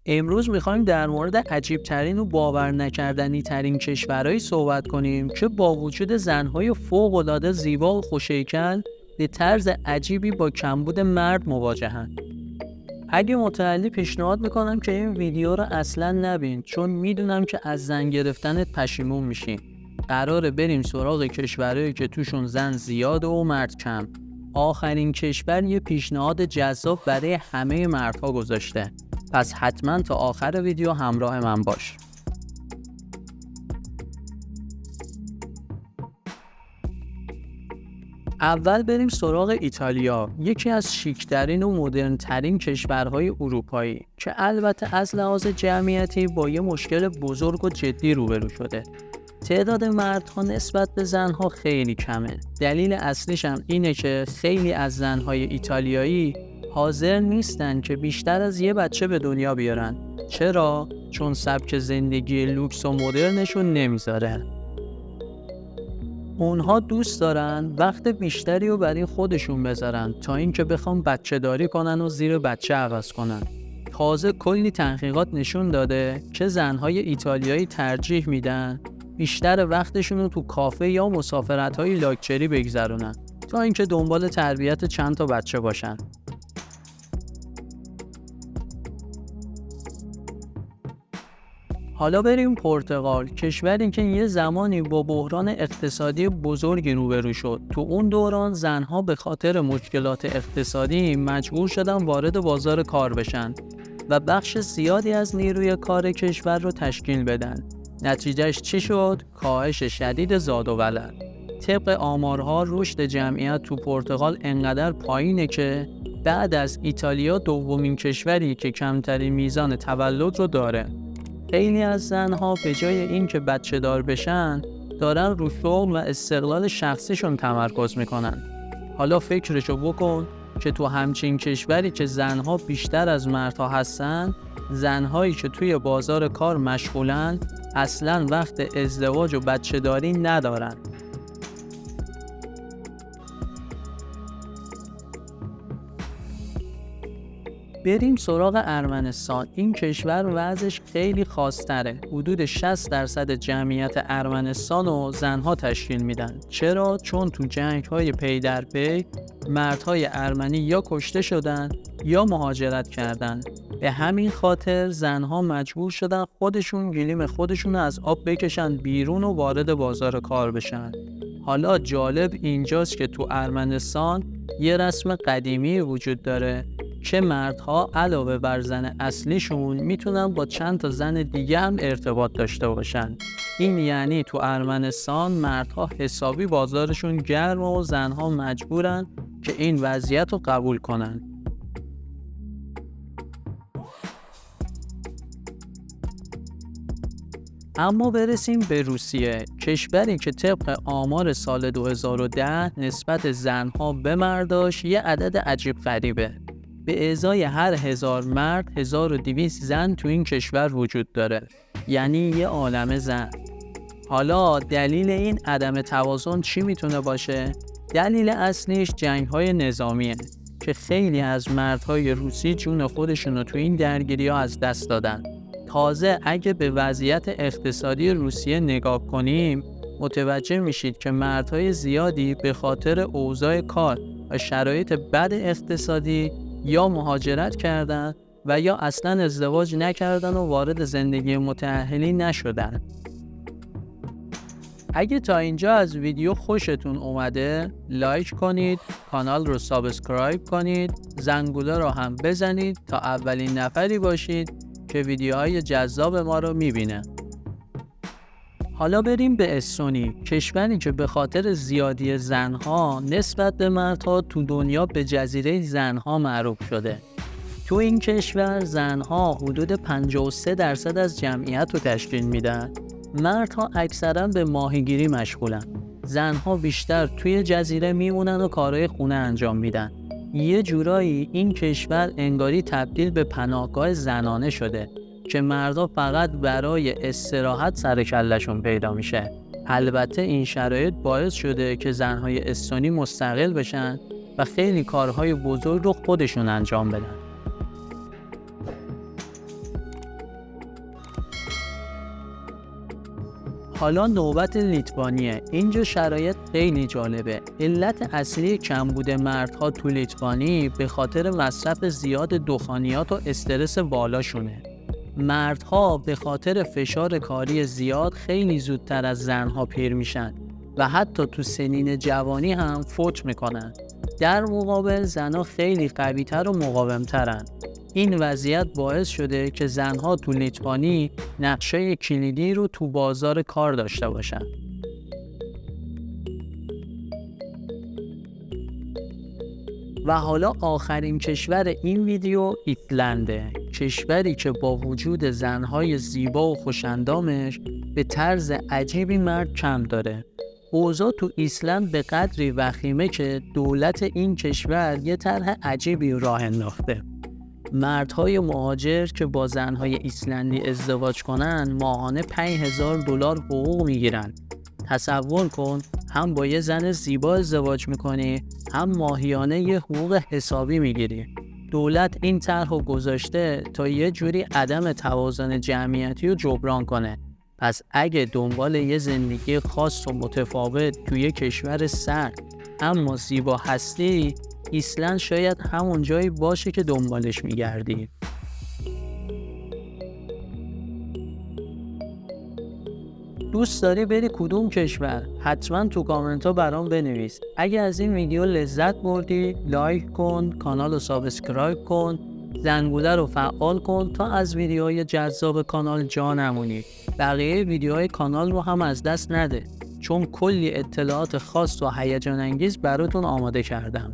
امروز میخوایم در مورد عجیب ترین و باور نکردنی ترین کشورهایی صحبت کنیم که با وجود زنهای فوق‌العاده زیبا و خوش‌هیکل به طرز عجیبی با کمبود مرد مواجهن. اگه متعلی پیشنهاد میکنم که این ویدیو رو اصلا نبین، چون میدونم که از زن گرفتنت پشیمون میشی. قراره بریم سراغ کشورهایی که توشون زن زیاده و مرد کم. آخرین کشور یه پیشنهاد جذاب برای همه مردها گذاشته. پس حتما تا آخر ویدیو همراه من باش. اول بریم سراغ ایتالیا، یکی از شیکترین و مدرنترین کشورهای اروپایی که البته از لحاظ جمعیتی با یه مشکل بزرگ و جدی روبرو شده. تعداد مردها نسبت به زنها خیلی کمه. دلیل اصلیش هم اینه که خیلی از زنهای ایتالیایی حاضر نیستن که بیشتر از یه بچه به دنیا بیارن. چرا؟ چون سبک زندگی لوکس و مدرنشون نمیذاره. اونها دوست دارن وقت بیشتری رو برای خودشون بذارن تا اینکه بخوام بچه داری کنن و زیر بچه عوض کنن. تازه کلی تحقیقات نشون داده که زنهای ایتالیایی ترجیح میدن بیشتر وقتشون رو تو کافه یا مسافرت‌های لاکچری بگذرونن تا اینکه دنبال تربیت چند تا بچه باشن. حالا بریم پرتغال، کشوری که یه زمانی با بحران اقتصادی بزرگی روبرو شد. تو اون دوران زنها به خاطر مشکلات اقتصادی مجبور شدن وارد بازار کار بشن و بخش زیادی از نیروی کار کشور رو تشکیل بدن. نتیجهش چی شد؟ کاهش شدید زاد و ولد. طبق آمارها رشد جمعیت تو پرتغال انقدر پایینه که بعد از ایتالیا دومین کشوری که کمترین میزان تولد رو داره. خیلی از زنها به جای اینکه بچه دار بشن دارن رو شغل و استقلال شخصیشون تمرکز میکنن. حالا فکرشو بکن که تو همچین کشوری که زنها بیشتر از مردها هستن، زنهایی که توی بازار کار مشغولن اصلاً وقت ازدواج و بچه داری ندارن. بریم سراغ ارمنستان. این کشور وضعش خیلی خاص‌تره. حدود 60% جمعیت ارمنستان رو زنها تشکیل میدن. چرا؟ چون تو جنگ‌های پی در پی مردهای ارمنی یا کشته شدن یا مهاجرت کردن. به همین خاطر زنها مجبور شدن خودشون گلیم خودشون از آب بکشن بیرون و وارد بازار کار بشن. حالا جالب اینجاست که تو ارمنستان یه رسم قدیمی وجود داره که مردها علاوه بر زن اصلیشون میتونن با چند تا زن دیگه هم ارتباط داشته باشن. این یعنی تو ارمنستان مردها حسابی بازارشون گرم و زنها مجبورن که این وضعیت رو قبول کنن. اما برسیم به روسیه، کشوری که طبق آمار سال 2010 نسبت زنها به مرداش یه عدد عجیب غریبه. به ازای هر 1000 مرد 1200 زن تو این کشور وجود داره، یعنی یه عالمه زن. حالا دلیل این عدم توازن چی میتونه باشه؟ دلیل اصلیش جنگ‌های نظامیه که خیلی از مردهای روسی جون خودشون رو تو این درگیری‌ها از دست دادن. تازه اگه به وضعیت اقتصادی روسیه نگاه کنیم متوجه میشید که مردهای زیادی به خاطر اوضاع کار و شرایط بد اقتصادی یا مهاجرت کردن و یا اصلا ازدواج نکردن و وارد زندگی متأهلی نشدن. اگه تا اینجا از ویدیو خوشتون اومده لایک کنید، کانال رو سابسکرایب کنید، زنگوله رو هم بزنید تا اولین نفری باشید که ویدیوهای جذاب ما رو میبینه. حالا بریم به استونی، کشوری که به خاطر زیادی زنها نسبت به مردها تو دنیا به جزیره زنها معروف شده. تو این کشور زنها حدود 53% از جمعیت رو تشکیل میدن. مردها اکثرا به ماهیگیری مشغولن. زنها بیشتر توی جزیره میمونن و کارهای خونه انجام میدن. یه جورایی این کشور انگاری تبدیل به پناهگاه زنانه شده که مردا فقط برای استراحت سر کله‌شون پیدا میشه. البته این شرایط باعث شده که زنهای استونی مستقل بشن و خیلی کارهای بزرگ رو خودشون انجام بدن. حالا نوبت لیتوانیه. اینجا شرایط خیلی جالبه. علت اصلی کمبود مردها تو لیتوانی به خاطر مصرف زیاد دخانیات و استرس بالاشونه. مردها به خاطر فشار کاری زیاد خیلی زودتر از زنها پیر میشن و حتی تو سنین جوانی هم فوت میکنن. در مقابل زنها خیلی قوی‌تر و مقاوم‌ترن. این وضعیت باعث شده که زنها تو لیتوانی نقشه کلیدی رو تو بازار کار داشته باشن. و حالا آخرین کشور این ویدیو ایسلنده، کشوری که با وجود زنهای زیبا و خوشندامش به طرز عجیبی مرد کم داره. اوضاع تو ایسلند به قدری وخیمه که دولت این کشور یه طرح عجیبی راه انداخته. مردهای مهاجر که با زنهای ایسلندی ازدواج کنن ماهانه $5000 حقوق میگیرن. تصور کن هم با یه زن زیبا ازدواج میکنی هم ماهیانه یه حقوق حسابی میگیری. دولت این طرح رو گذاشته تا یه جوری عدم توازن جمعیتی رو جبران کنه. پس اگه دنبال یه زندگی خاص و متفاوت توی کشور سرد اما زیبا هستی، ایسلند شاید همون جایی باشه که دنبالش میگردی. دوست داری بری کدوم کشور؟ حتما تو کامنت ها برام بنویس. اگه از این ویدیو لذت بردی لایک کن، کانال رو سابسکرایب کن، زنگوله رو فعال کن تا از ویدیوهای جذاب کانال جا نمونی. بقیه ویدیوهای کانال رو هم از دست نده چون کلی اطلاعات خاص و هیجان انگیز براتون آماده کردم.